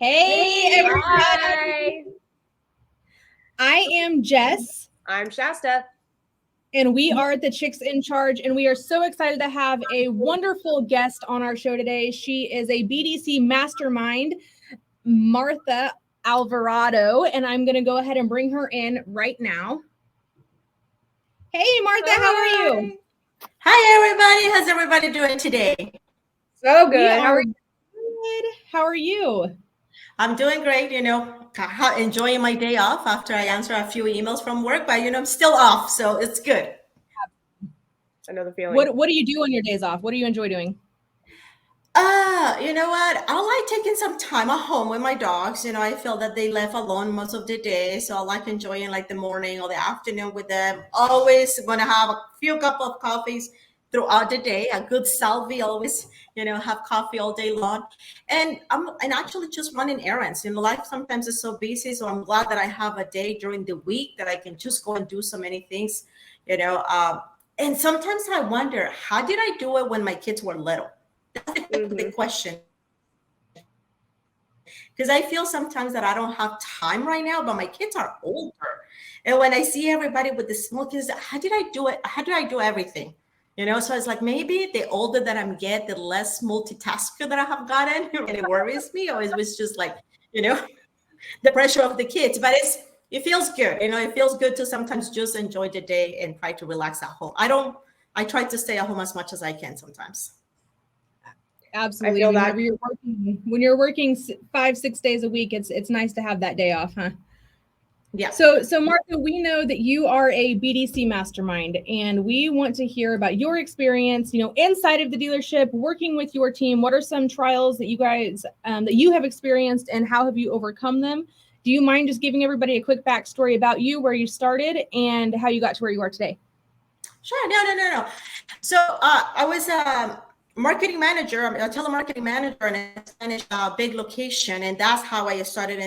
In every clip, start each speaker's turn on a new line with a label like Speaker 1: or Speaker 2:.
Speaker 1: Hey, everybody.
Speaker 2: Hi.
Speaker 1: I am Jess.
Speaker 2: I'm Shasta.
Speaker 1: And we are the Chicks in Charge. And we are so excited to have a wonderful guest on our show today. She is a BDC mastermind, Martha Alvarado. And I'm going to go ahead and bring her in right now. Hey, Martha, how are you?
Speaker 3: Hi, everybody. How's everybody doing today?
Speaker 2: So good.
Speaker 1: How are you? Good. How are you?
Speaker 3: I'm doing great, enjoying my day off after I answer a few emails from work, but I'm still off, so it's good.
Speaker 2: I know the feeling.
Speaker 1: What do you do on your days off? What do you enjoy doing?
Speaker 3: You know what? I like taking some time at home with my dogs. I feel that they left alone most of the day, so I like enjoying like the morning or the afternoon with them. Always gonna have a few cup of coffees throughout the day. A good salvi, always, have coffee all day long. And I'm actually just running errands. Life sometimes is so busy, so I'm glad that I have a day during the week that I can just go and do so many things. And sometimes I wonder, how did I do it when my kids were little? The question, because I feel sometimes that I don't have time right now, but my kids are older, and when I see everybody with the small kids, how did I do it? How did I do everything? So it's like maybe the older that I'm get, the less multitasker that I have gotten, and it worries me. Or it was just like the pressure of the kids, but it feels good. It feels good to sometimes just enjoy the day and try to relax at home. I try to stay at home as much as I can sometimes.
Speaker 1: Absolutely. When you're working 5-6 days a week, it's nice to have that day off, huh?
Speaker 3: Yeah.
Speaker 1: So Martha, we know that you are a BDC mastermind, and we want to hear about your experience, inside of the dealership, working with your team. What are some trials that you guys that you have experienced, and how have you overcome them? Do you mind just giving everybody a quick backstory about you, where you started, and how you got to where you are today?
Speaker 3: Sure. No. So I was a marketing manager, a telemarketing manager in a Spanish big location. And that's how I started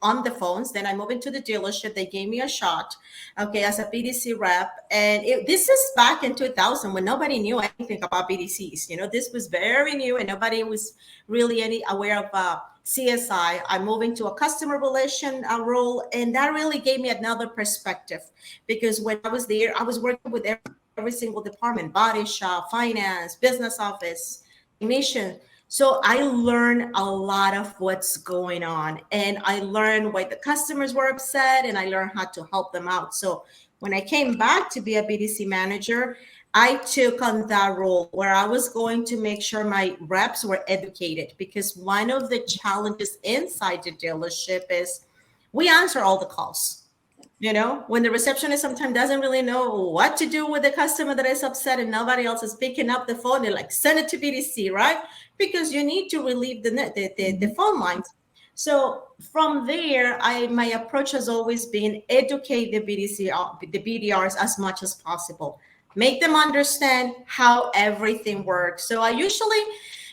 Speaker 3: on the phones. Then I moved into the dealership. They gave me a shot, as a BDC rep. And this is back in 2000 when nobody knew anything about BDCs. This was very new and nobody was really aware of CSI. I moved into a customer relation role, and that really gave me another perspective, because when I was there, I was working with every single department: body shop, finance, business office, technician. So I learned a lot of what's going on, and I learned why the customers were upset, and I learned how to help them out. So when I came back to be a BDC manager, I took on that role where I was going to make sure my reps were educated, because one of the challenges inside the dealership is we answer all the calls. When the receptionist sometimes doesn't really know what to do with the customer that is upset and nobody else is picking up the phone, they're like, send it to BDC, right? Because you need to relieve the phone lines. So from there, my approach has always been educate the BDRs as much as possible. Make them understand how everything works. So I usually,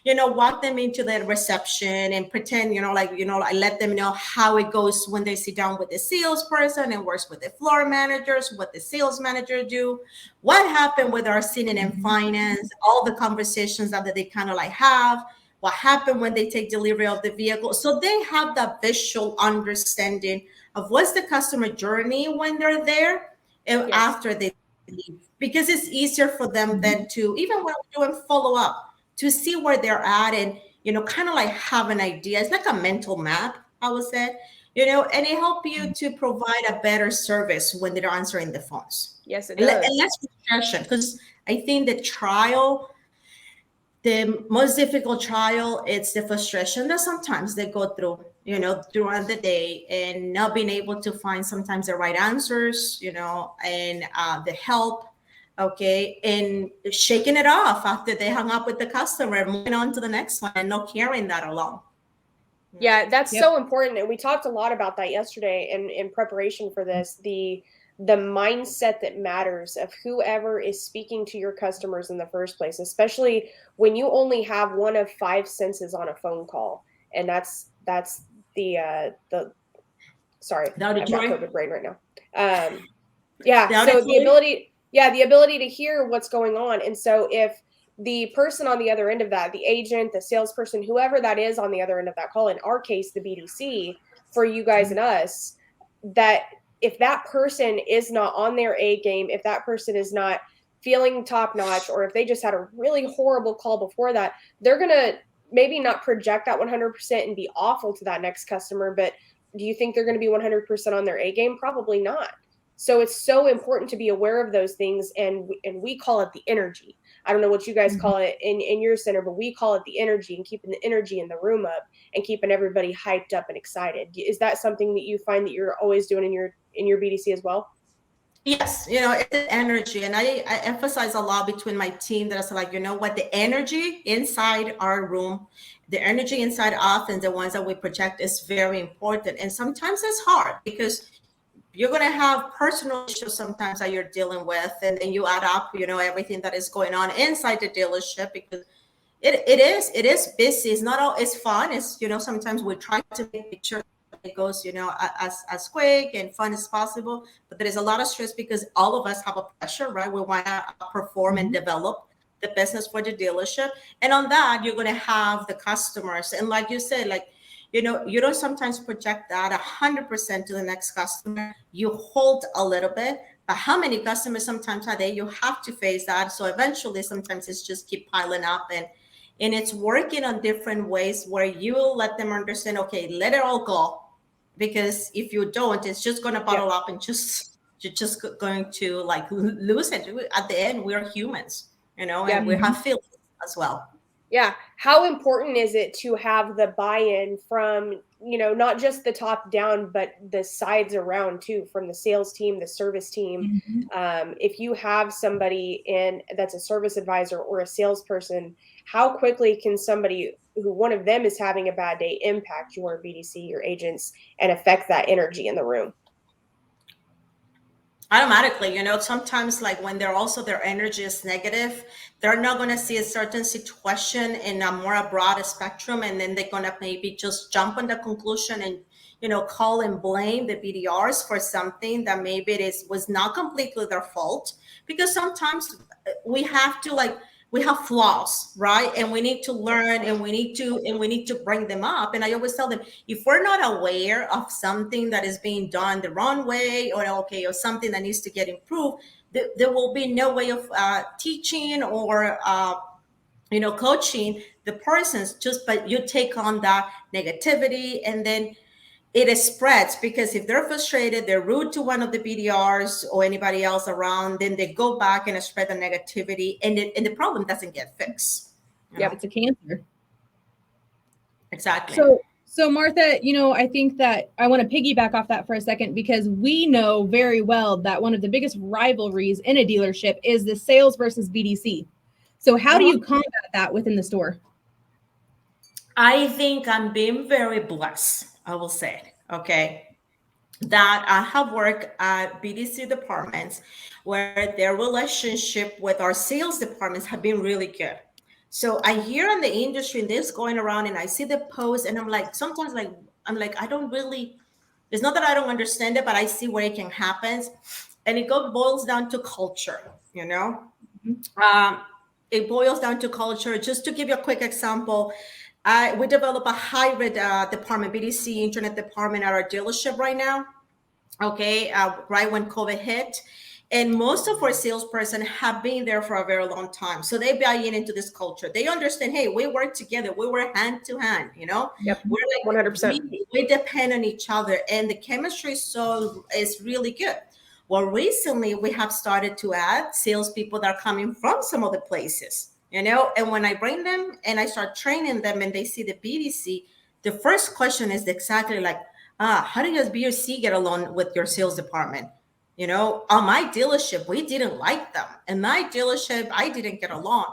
Speaker 3: walk them into the reception and pretend, I let them know how it goes when they sit down with the salesperson and works with the floor managers, what the sales manager do, what happened with our sitting in finance, all the conversations that they kind of have, what happened when they take delivery of the vehicle. So they have that visual understanding of what's the customer journey when they're there and after they leave, because it's easier for them then to, even when we're doing follow-up, to see where they're at and, kind of have an idea. It's like a mental map, I would say, and it helps you to provide a better service when they're answering the phones.
Speaker 2: Yes, it does.
Speaker 3: And less frustration, because I think the most difficult trial, it's the frustration that sometimes they go through, throughout the day, and not being able to find sometimes the right answers, and the help. Okay. And shaking it off after they hung up with the customer, moving on to the next one and not carrying that along.
Speaker 2: Yeah, that's so important. And we talked a lot about that yesterday in preparation for this, the mindset that matters of whoever is speaking to your customers in the first place, especially when you only have one of 5 senses on a phone call. And that's the sorry, I've got COVID brain right now. So the ability to hear what's going on. And so if the person on the other end of that, the agent, the salesperson, whoever that is on the other end of that call, in our case, the BDC, for you guys and us, that if that person is not on their A game, if that person is not feeling top notch, or if they just had a really horrible call before that, they're going to maybe not project that 100% and be awful to that next customer. But do you think they're going to be 100% on their A game? Probably not. So it's so important to be aware of those things. And we call it the energy. I don't know what you guys call it in your center, but we call it the energy, and keeping the energy in the room up and keeping everybody hyped up and excited. Is that something that you find that you're always doing in your BDC as well?
Speaker 3: Yes, it's energy. And I emphasize a lot between my team that it's like, you know what, the energy inside our room, the energy inside us and the ones that we project is very important. And sometimes it's hard because you're going to have personal issues sometimes that you're dealing with. And then you add up, everything that is going on inside the dealership, because it is busy. It's not all, it's fun. It's, sometimes we try to make sure it goes, as quick and fun as possible, but there is a lot of stress because all of us have a pressure, right? We want to perform and develop the business for the dealership. And on that, you're going to have the customers. And like you said, you don't sometimes project that 100% to the next customer. You hold a little bit, but how many customers sometimes a day you have to face that? So eventually, sometimes it's just keep piling up, and it's working on different ways where you let them understand, okay, let it all go. Because if you don't, it's just going to bottle up and you're just going to lose it. At the end, we're humans, and we have feelings as well.
Speaker 2: Yeah. How important is it to have the buy-in from, not just the top down, but the sides around too, from the sales team, the service team? If you have somebody that's a service advisor or a salesperson, how quickly can somebody who one of them is having a bad day impact your BDC, your agents, and affect that energy in the room?
Speaker 3: Automatically, sometimes when their energy is negative, they're not going to see a certain situation in a more broad spectrum, and then they're going to maybe just jump on the conclusion and call and blame the BDRs for something that maybe was not completely their fault, because sometimes we have to we have flaws, right? And we need to learn, and we need to bring them up. And I always tell them, if we're not aware of something that is being done the wrong way, or something that needs to get improved, there will be no way of teaching or coaching the persons. But you take on that negativity, and then it spreads, because if they're frustrated, they're rude to one of the BDRs or anybody else around, then they go back and spread the negativity, and the problem doesn't get fixed.
Speaker 1: Yeah, it's a cancer.
Speaker 3: Exactly.
Speaker 1: So Martha, I think that I want to piggyback off that for a second, because we know very well that one of the biggest rivalries in a dealership is the sales versus BDC. So how do you combat that within the store?
Speaker 3: I think I'm being very blessed, I will say, that I have worked at BDC departments where their relationship with our sales departments have been really good. So I hear in the industry this going around, and I see the posts, and I'm sometimes I don't really, it's not that I don't understand it, but I see where it can happen. And it boils down to culture, it boils down to culture. Just to give you a quick example, we develop a hybrid department, BDC internet department at our dealership right now. Right when COVID hit. And most of our salesperson have been there for a very long time. So they buy into this culture. They understand, hey, we work together. We work hand to hand,
Speaker 2: Yep.
Speaker 3: We're
Speaker 2: 100%.
Speaker 3: We depend on each other. And the chemistry is really good. Well, recently we have started to add salespeople that are coming from some other places, and when I bring them and I start training them and they see the BDC, the first question is exactly how do you as BDC get along with your sales department? On my dealership, we didn't like them. In my dealership, I didn't get along.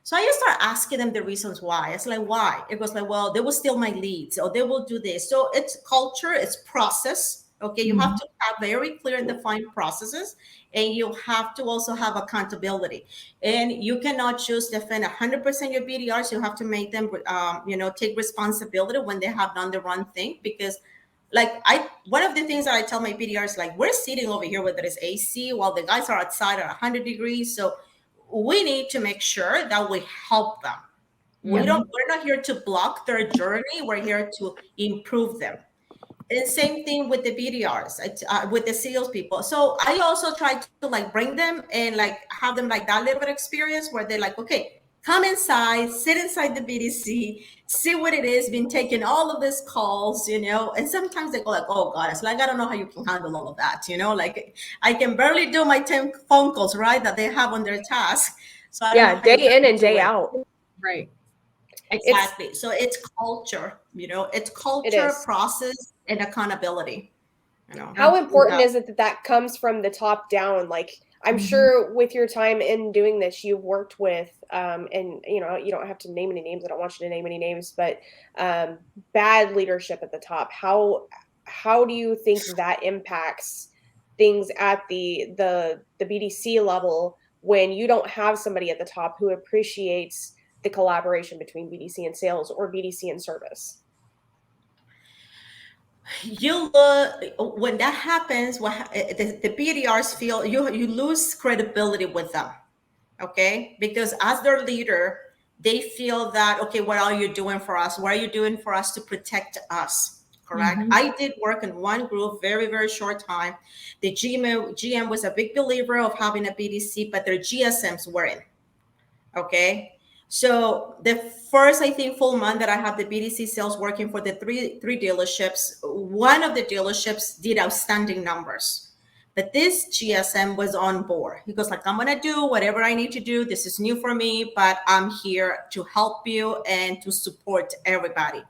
Speaker 3: So I just start asking them the reasons why. It's why? It goes well, they will steal my leads, or they will do this. So it's culture, it's process. You have to have very clear and defined processes, and you have to also have accountability. And you cannot just defend 100% your BDRs. You have to make them, take responsibility when they have done the wrong thing. Because one of the things that I tell my BDRs, we're sitting over here where there is AC while the guys are outside at 100 degrees. So we need to make sure that we help them. We're not here to block their journey. We're here to improve them. And same thing with the BDRs, with the salespeople. So I also try to like bring them and like have them like that little bit of experience where they're like, okay, come inside, sit inside the BDC, see what it is, been taking all of these calls, you know, and sometimes they go like, oh God, it's like, I don't know how you can handle all of that, you know, like I can barely do my 10 phone calls, right, that they have on their task. So I don't know
Speaker 2: day in and day out.
Speaker 1: Right.
Speaker 3: Exactly. So it's culture, you know, it's culture, process, and accountability. You know,
Speaker 2: how important is it that comes from the top down? Like, I'm sure with your time in doing this, you've worked with, and you know, you don't have to name any names. I don't want you to name any names, but bad leadership at the top. How do you think that impacts things at the BDC level when you don't have somebody at the top who appreciates the collaboration between BDC and sales or BDC and service?
Speaker 3: You look, when that happens, the BDRs feel you lose credibility with them, okay? Because as their leader, they feel that, okay, what are you doing for us? What are you doing for us to protect us? Correct. I did work in one group, very, very short time. The GM was a big believer of having a BDC, but their GSMs weren't. Okay. So the first, I think, full month that I have the BDC sales working for the three dealerships, one of the dealerships did outstanding numbers. But this GSM was on board. He goes like, I'm going to do whatever I need to do. This is new for me, but I'm here to help you and to support everybody.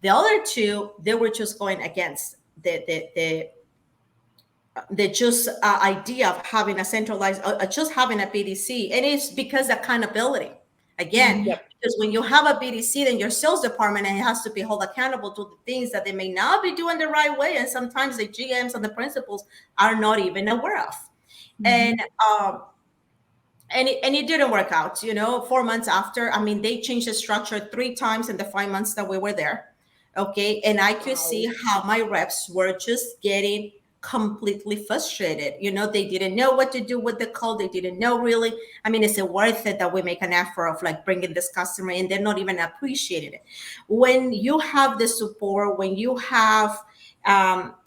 Speaker 3: The other two, they were just going against the idea of having a centralized, just having a BDC. And it's because accountability. Again, because when you have a BDC, then your sales department has to be held accountable to the things that they may not be doing the right way. And sometimes the GMs and the principals are not even aware of. And it didn't work out, you know, 4 months after. I mean, they changed the structure 3 times in the 5 months that we were there. Okay. And I could see how my reps were just getting completely frustrated. You know, they didn't know what to do with the call. They didn't know really. I mean, is it worth it that we make an effort of like bringing this customer in? They're not even appreciating it. When you have the support, when you have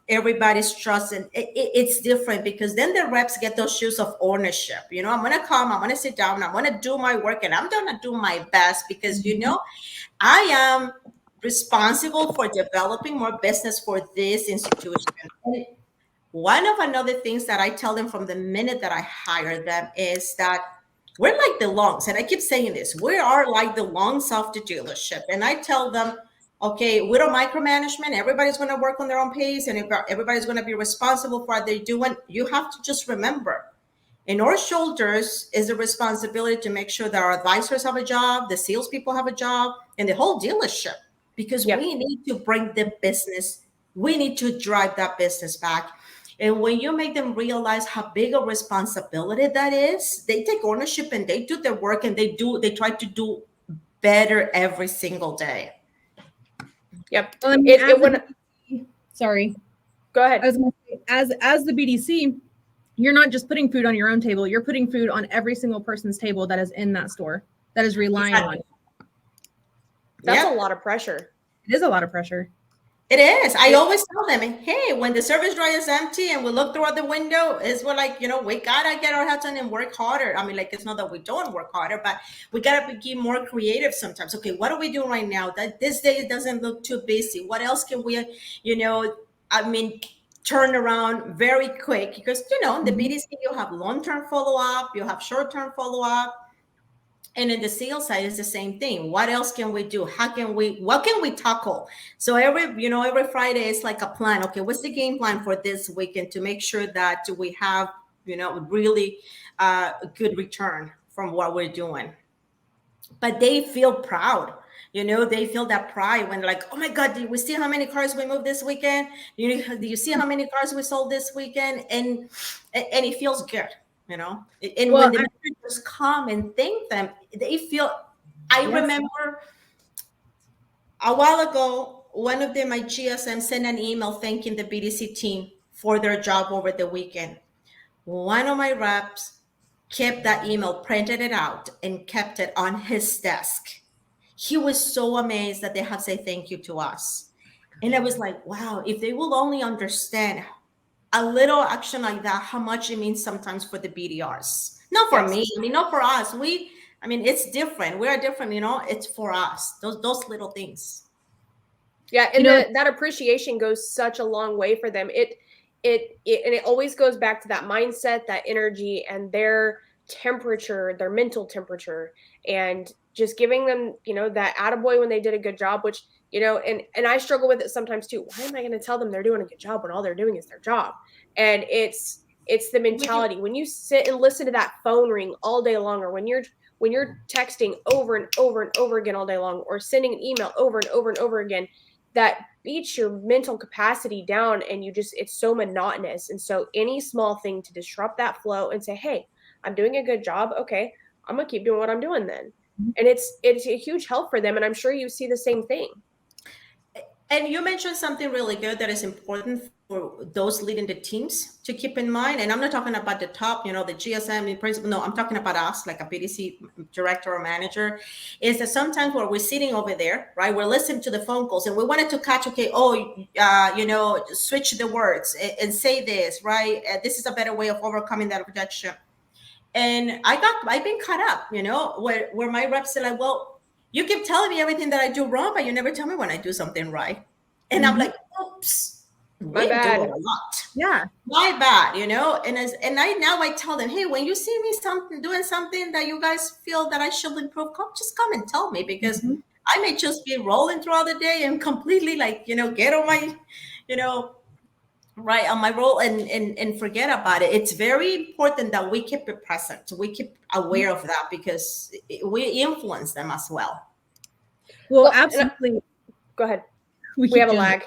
Speaker 3: everybody's trust, and it's different, because then the reps get those shoes of ownership. You know, I'm going to come, I'm going to sit down, I'm going to do my work, and I'm going to do my best because, you know, I am responsible for developing more business for this institution. And one of another things that I tell them from the minute that I hire them is that we're like the lungs. And I keep saying this, we are like the lungs of the dealership. And I tell them, okay, we don't micromanagement. Everybody's going to work on their own pace, and everybody's going to be responsible for what they're doing. You have to just remember, in our shoulders is the responsibility to make sure that our advisors have a job, the salespeople have a job, and the whole dealership. Because we need to bring the business, we need to drive that business back. And when you make them realize how big a responsibility that is, they take ownership and they do their work, and they try to do better every single day.
Speaker 2: Yep.
Speaker 1: Well, sorry.
Speaker 2: Go ahead.
Speaker 1: As the BDC, you're not just putting food on your own table. You're putting food on every single person's table that is in that store, that is relying on it.
Speaker 2: That's a lot of pressure.
Speaker 1: It is a lot of pressure.
Speaker 3: It is. I always tell them, hey, when the service drive is empty and we look through the window, we're like, you know, we gotta get our heads on and work harder. I mean, like, it's not that we don't work harder, but we gotta be more creative sometimes. Okay, what are we doing right now? That this day doesn't look too busy. What else can we, you know, I mean, turn around very quick? Because, you know, in the BDC, you have long-term follow-up, you have short-term follow-up. And in the sales side, it's the same thing. What else can we do? What can we tackle? So every Friday it's like a plan. Okay, what's the game plan for this weekend to make sure that we have, you know, really good return from what we're doing. But they feel proud. You know, they feel that pride when they're like, oh my God, did we see how many cars we moved this weekend? Do you see how many cars we sold this weekend? And it feels good. You know, and when the managers come and thank them, they feel. I remember a while ago, one of them, my GSM, sent an email thanking the BDC team for their job over the weekend. One of my reps kept that email, printed it out, and kept it on his desk. He was so amazed that they have said thank you to us. And I was like, wow, if they will only understand a little action like that, how much it means sometimes for the BDRs. Not for me, I mean, not for us. It's different. We're different, it's for us. Those little things.
Speaker 2: Yeah, and that appreciation goes such a long way for them. It always goes back to that mindset, that energy, and their temperature, their mental temperature, and just giving them, that attaboy when they did a good job, which, and I struggle with it sometimes too. Why am I going to tell them they're doing a good job when all they're doing is their job? And it's the mentality. When you sit and listen to that phone ring all day long, or when you're texting over and over and over again all day long, or sending an email over and over and over again, that beats your mental capacity down, and it's so monotonous. And so any small thing to disrupt that flow and say, hey, I'm doing a good job. Okay, I'm gonna keep doing what I'm doing then. And it's a huge help for them. And I'm sure you see the same thing.
Speaker 3: And you mentioned something really good that is important for those leading the teams to keep in mind. And I'm not talking about the top, the GSM, the principal. No, I'm talking about us, like a BDC director or manager, is that sometimes where we're sitting over there, right, we're listening to the phone calls and we wanted to catch, switch the words and say this, right? This is a better way of overcoming that objection. And I've been caught up, where my reps are like, well, you keep telling me everything that I do wrong, but you never tell me when I do something right. And I'm like, oops,
Speaker 2: my bad.
Speaker 3: Do it a lot.
Speaker 1: Yeah,
Speaker 3: my bad, And I tell them, hey, when you see me doing something that you guys feel that I should improve, just come and tell me, because I may just be rolling throughout the day and completely get on my, right on my role and forget about it. It's very important that we keep it present. We keep aware of that, because we influence them as well.
Speaker 1: Well, absolutely.
Speaker 2: Go ahead. We have a lag.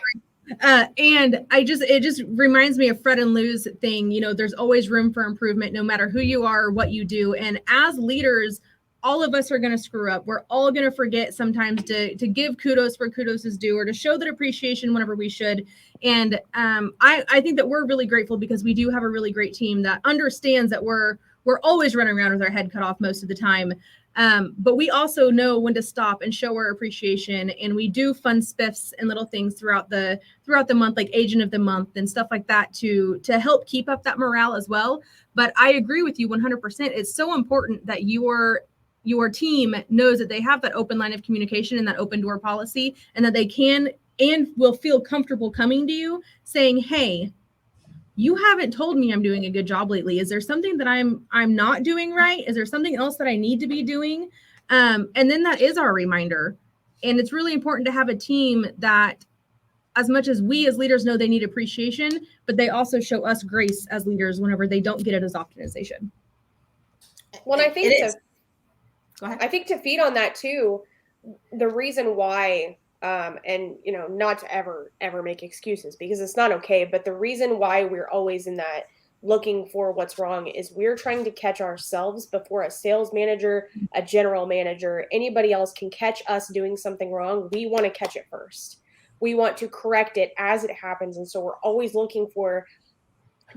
Speaker 1: And it just reminds me of Fred and Lou's thing. There's always room for improvement, no matter who you are or what you do. And as leaders, all of us are going to screw up. We're all going to forget sometimes to give kudos where kudos is due, or to show that appreciation whenever we should. And I think that we're really grateful, because we do have a really great team that understands that we're always running around with our head cut off most of the time. But we also know when to stop and show our appreciation. And we do fun spiffs and little things throughout the month, like Agent of the Month and stuff like that, to help keep up that morale as well. But I agree with you 100%. It's so important that your team knows that they have that open line of communication and that open door policy, and that they can and will feel comfortable coming to you saying, hey, you haven't told me I'm doing a good job lately. Is there something that I'm not doing right? Is there something else that I need to be doing? And then that is our reminder. And it's really important to have a team that, as much as we as leaders know they need appreciation, but they also show us grace as leaders whenever they don't get it as often as they should.
Speaker 2: Well, I think I think to feed on that too, the reason why, and not to ever make excuses, because it's not okay, but the reason why we're always in that looking for what's wrong is we're trying to catch ourselves before a sales manager, a general manager, anybody else can catch us doing something wrong. We want to catch it first. We want to correct it as it happens. And so we're always looking for,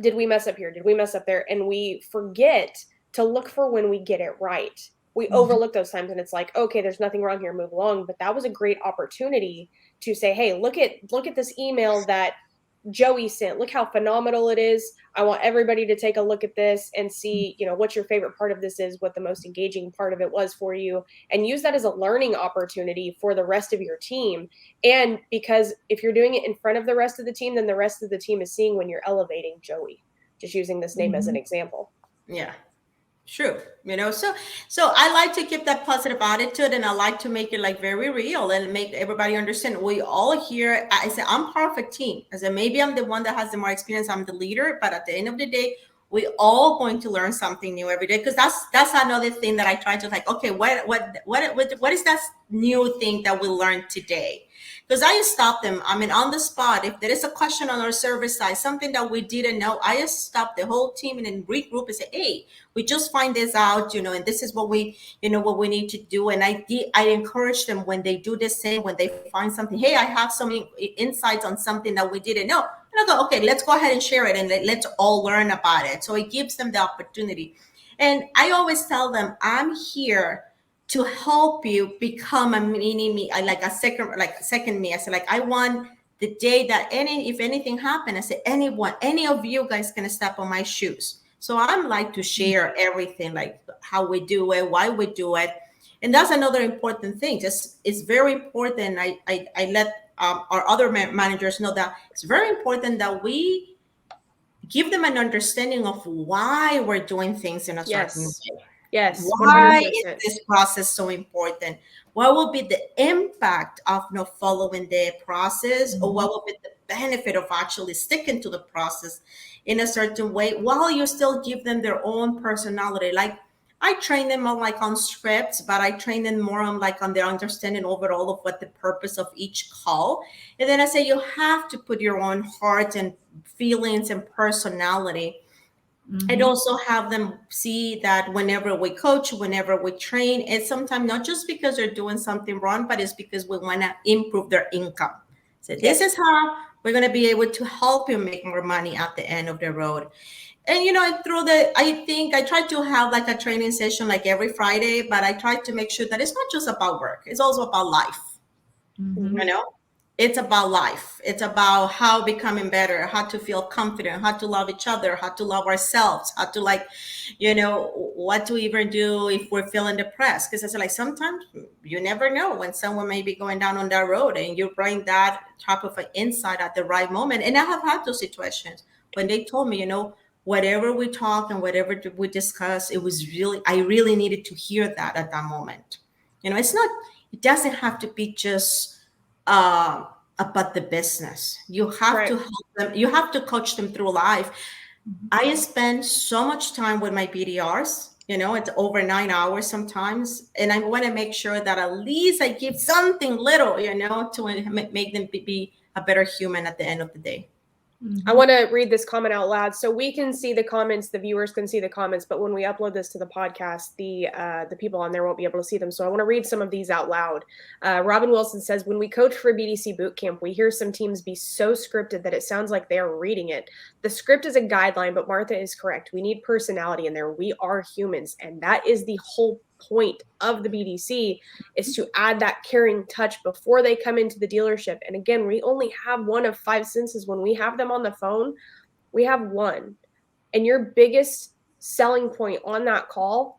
Speaker 2: did we mess up here? Did we mess up there? And we forget to look for when we get it right. We overlook those times, and it's like, okay, there's nothing wrong here, move along. But that was a great opportunity to say, hey, look at this email that Joey sent. Look how phenomenal it is. I want everybody to take a look at this and see, what your favorite part of this is, what the most engaging part of it was for you, and use that as a learning opportunity for the rest of your team. And because if you're doing it in front of the rest of the team, then the rest of the team is seeing when you're elevating Joey, just using this name as an example.
Speaker 3: Yeah. True. So I like to keep that positive attitude, and I like to make it very real and make everybody understand we all here. I say I'm part of a team. I said, maybe I'm the one that has the more experience. I'm the leader, but at the end of the day, we all going to learn something new every day. Because that's another thing that I try to okay, what is that new thing that we learned today? Because I stop them. On the spot. If there is a question on our service side, something that we didn't know, I just stop the whole team and then regroup and say, hey, we just find this out, and this is what we need to do. And I encourage them when they do the same, when they find something, hey, I have some insights on something that we didn't know. And I go, okay, let's go ahead and share it, and let's all learn about it. So it gives them the opportunity. And I always tell them, I'm here to help you become a mini me, like a second me. I said, like, I want the day that if anything happened, I said, any of you guys can step on my shoes. So I'm like to share everything, like how we do it, why we do it. And that's another important thing. Just it's very important. I let our other managers know that it's very important that we give them an understanding of why we're doing things in a certain way.
Speaker 2: Yes.
Speaker 3: Why
Speaker 2: 100%.
Speaker 3: is this process so important? What will be the impact of not following the process, or what will be the benefit of actually sticking to the process in a certain way while you still give them their own personality? Like I train them on like on scripts, but I train them more on like on their understanding overall of what the purpose of each call. And then I say you have to put your own heart and feelings and personality. And also have them see that whenever we coach, whenever we train, it's sometimes not just because they're doing something wrong, but it's because we want to improve their income. So this is how we're going to be able to help you make more money at the end of the road. And, I think I try to have like a training session like every Friday, but I try to make sure that it's not just about work. It's also about life. It's about life. It's about how becoming better, how to feel confident, how to love each other, how to love ourselves, how to what to even do if we're feeling depressed. Because it's like sometimes you never know when someone may be going down on that road and you bring that type of an insight at the right moment. And I have had those situations when they told me, whatever we talk and whatever we discuss, I really needed to hear that at that moment. It doesn't have to be just about the business. You have to help them. You have to coach them through life. I spend so much time with my BDRs. It's over 9 hours sometimes, and I want to make sure that at least I give something little, to make them be a better human at the end of the day.
Speaker 2: I want to read this comment out loud so we can see the comments, the viewers can see the comments, but when we upload this to the podcast, the people on there won't be able to see them. So I want to read some of these out loud. Robin Wilson says, when we coach for BDC bootcamp, we hear some teams be so scripted that it sounds like they are reading it. The script is a guideline, but Martha is correct. We need personality in there. We are humans, and that is the whole point of the BDC, is to add that caring touch before they come into the dealership. And again, we only have one of 5 senses. When we have them on the phone, we have one. And your biggest selling point on that call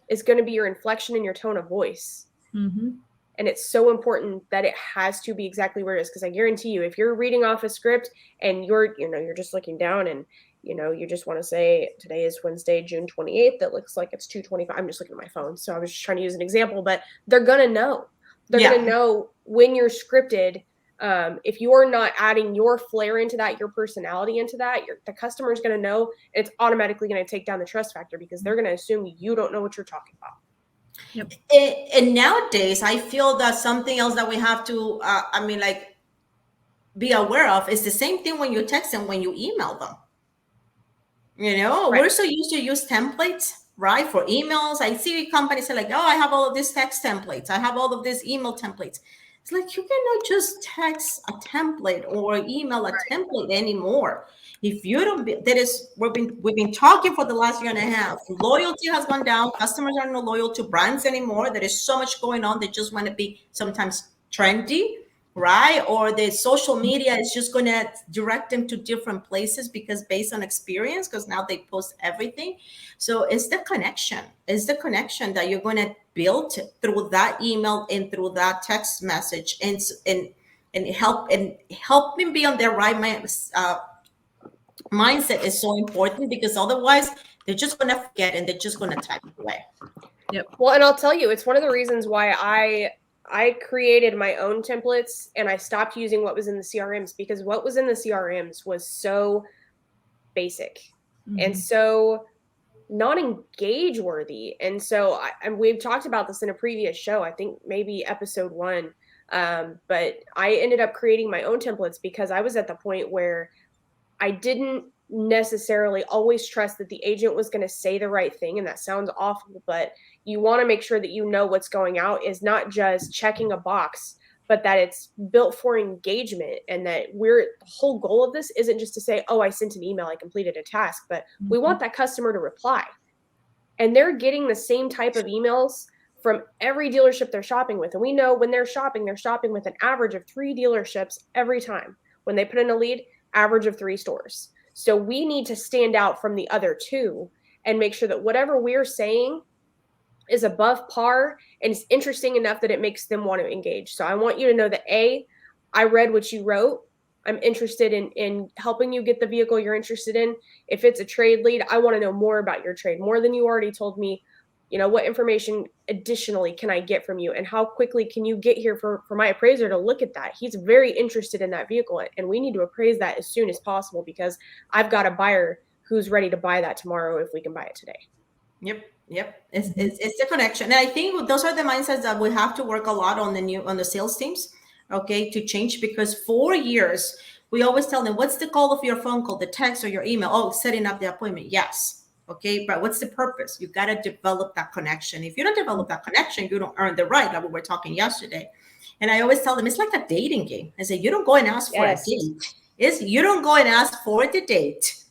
Speaker 2: is going to be your inflection and your tone of voice. And it's so important that it has to be exactly where it is. Because I guarantee you, if you're reading off a script and you're just looking down and you just want to say, today is Wednesday, June 28th. It looks like it's 2:25. I'm just looking at my phone. So I was just trying to use an example, but they're going to know. They're going to know when you're scripted. If you're not adding your flair into that, your personality into that, the customer is going to know. It's automatically going to take down the trust factor because they're going to assume you don't know what you're talking about.
Speaker 3: And nowadays, I feel that something else that we have to, be aware of is the same thing when you text them, when you email them. We're so used to use templates, right? For emails. I see companies say like, I have all of these text templates. I have all of these email templates. It's like, you cannot just text a template or email a template anymore. If you don't, we've been talking for the last year and a half. Loyalty has gone down. Customers are not loyal to brands anymore. There is so much going on. They just want to be sometimes trendy, right? Or the social media is just going to direct them to different places because based on experience, because now they post everything. So it's the connection. It's the connection that you're going to build through that email and through that text message, and help them be on their right mindset is so important, because otherwise they're just going to forget and they're just going to type it away.
Speaker 2: Well, and I'll tell you, it's one of the reasons why I created my own templates and I stopped using what was in the CRMs, because what was in the CRMs was so basic and so non-engage worthy. And so we've talked about this in a previous show, I think maybe episode 1. But I ended up creating my own templates because I was at the point where I didn't necessarily always trust that the agent was going to say the right thing. And that sounds awful, but you want to make sure that what's going out is not just checking a box, but that it's built for engagement, and that the whole goal of this isn't just to say, I sent an email, I completed a task, but we want that customer to reply. and they're getting the same type of emails from every dealership they're shopping with. And we know when they're shopping with an average of 3 dealerships every time. When they put in a lead, average of 3 stores. So we need to stand out from the other 2 and make sure that whatever we're saying is above par and is interesting enough that it makes them want to engage. So I want you to know that I read what you wrote. I'm interested in helping you get the vehicle you're interested in. If it's a trade lead, I want to know more about your trade, more than you already told me. What information additionally can I get from you, and how quickly can you get here for my appraiser to look at that? He's very interested in that vehicle, and we need to appraise that as soon as possible, because I've got a buyer who's ready to buy that tomorrow if we can buy it today.
Speaker 3: Yep. It's the connection. And I think those are the mindsets that we have to work a lot on the sales teams, okay, to change, because for years, we always tell them, what's the call of your phone call, the text or your email? Oh, setting up the appointment. Yes. Okay, but what's the purpose? You got to develop that connection. If you don't develop that connection, you don't earn the right, like we were talking yesterday. And I always tell them, it's like a dating game. I say, you don't go and ask for a date. You don't go and ask for the date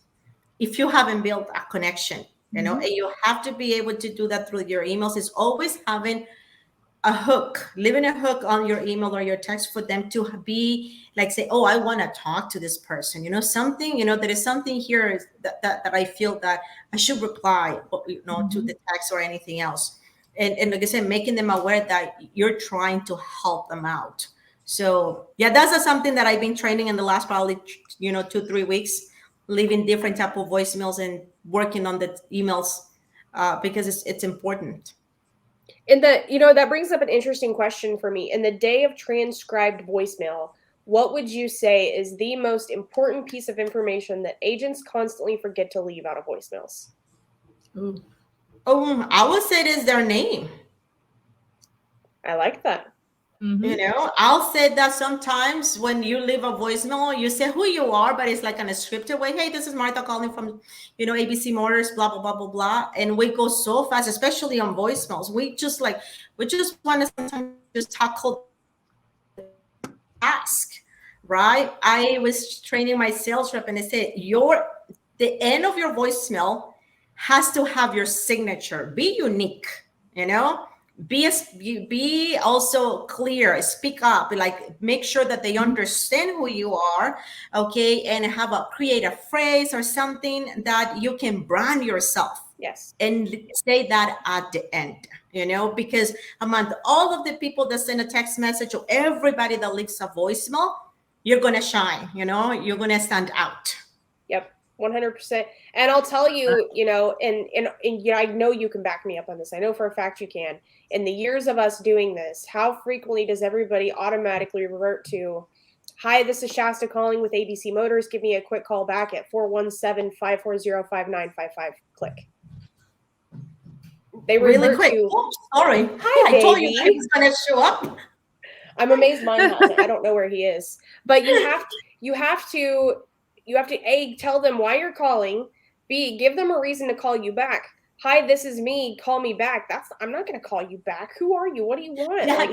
Speaker 3: if you haven't built a connection, and you have to be able to do that through your emails. It's always having a hook, leaving a hook on your email or your text for them to be like, say, oh, I want to talk to this person, something, there is something here that I feel that I should reply, to the text or anything else. And like I said, making them aware that you're trying to help them out. So yeah, that's something that I've been training in the last probably, 2-3 weeks, leaving different type of voicemails and working on the emails because it's important.
Speaker 2: And that brings up an interesting question for me. In the day of transcribed voicemail, what would you say is the most important piece of information that agents constantly forget to leave out of voicemails?
Speaker 1: Ooh.
Speaker 3: Oh, I would say it is their name.
Speaker 2: I like that.
Speaker 3: Mm-hmm. I'll say that sometimes when you leave a voicemail, you say who you are, but it's like in a scripted way. Hey, this is Martha calling from, ABC Motors, blah, blah, blah, blah, blah. And we go so fast, especially on voicemails. We just want to sometimes just tackle the task, right? I was training my sales rep and I said, the end of your voicemail has to have your signature. Be unique, Be also clear, speak up, like make sure that they understand who you are, okay, and create a phrase or something that you can brand yourself.
Speaker 2: Yes. And
Speaker 3: say that at the end, because among all of the people that send a text message or everybody that leaves a voicemail, you're going to shine, you're going to stand out.
Speaker 2: Yep. 100%. And I'll tell you, and I know you can back me up on this. I know for a fact you can. In the years of us doing this, how frequently does everybody automatically revert to, hi, this is Shasta calling with ABC Motors. Give me a quick call back at 417-540-5955. Click. They
Speaker 3: really quick. Oh, sorry.
Speaker 2: Hi,
Speaker 3: I told you he was going to show up.
Speaker 2: I'm amazed mine hasn't. I don't know where he is. But you have to A, tell them why you're calling. B, give them a reason to call you back. Hi, this is me. Call me back. I'm not going to call you back. Who are you? What do you want?
Speaker 3: Yeah,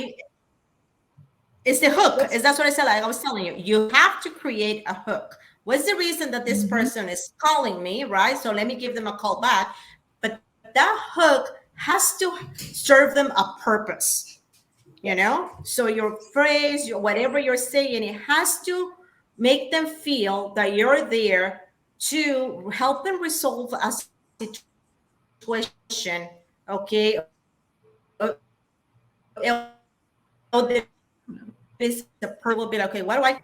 Speaker 3: it's the hook. That's what I said. Like I was telling you, you have to create a hook. What's the reason that this person is calling me, right? So let me give them a call back. But that hook has to serve them a purpose, So your phrase, whatever you're saying, it has to make them feel that you're there to help them resolve a situation, okay? This a little bit, okay, what do I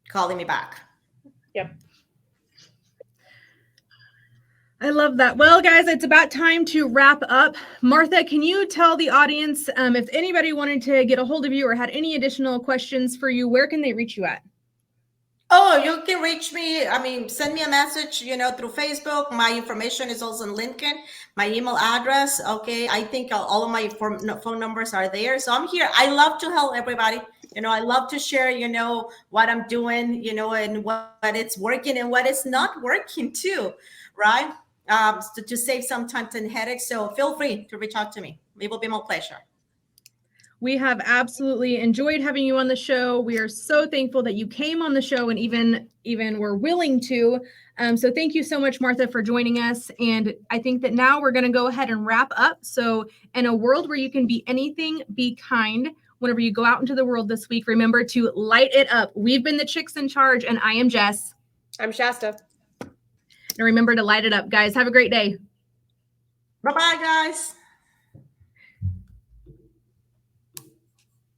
Speaker 3: calling me back?
Speaker 2: Yep.
Speaker 1: I love that. Well, guys, it's about time to wrap up. Martha, can you tell the audience if anybody wanted to get a hold of you or had any additional questions for you, where can they reach you at?
Speaker 3: Oh, you can reach me. Send me a message, through Facebook. My information is also in LinkedIn. My email address. Okay. I think all of my phone numbers are there. So I'm here. I love to help everybody. I love to share, what I'm doing, and what it's working and what it's not working too. Right. To save some time and headaches. So feel free to reach out to me. It will be my pleasure.
Speaker 1: We have absolutely enjoyed having you on the show. We are so thankful that you came on the show and even were willing to. So thank you so much, Martha, for joining us. And I think that now we're going to go ahead and wrap up. So in a world where you can be anything, be kind. Whenever you go out into the world this week, remember to light it up. We've been the Chicks in Charge, and I am Jess.
Speaker 2: I'm Shasta.
Speaker 1: And remember to light it up, guys. Have a great day.
Speaker 3: Bye-bye, guys.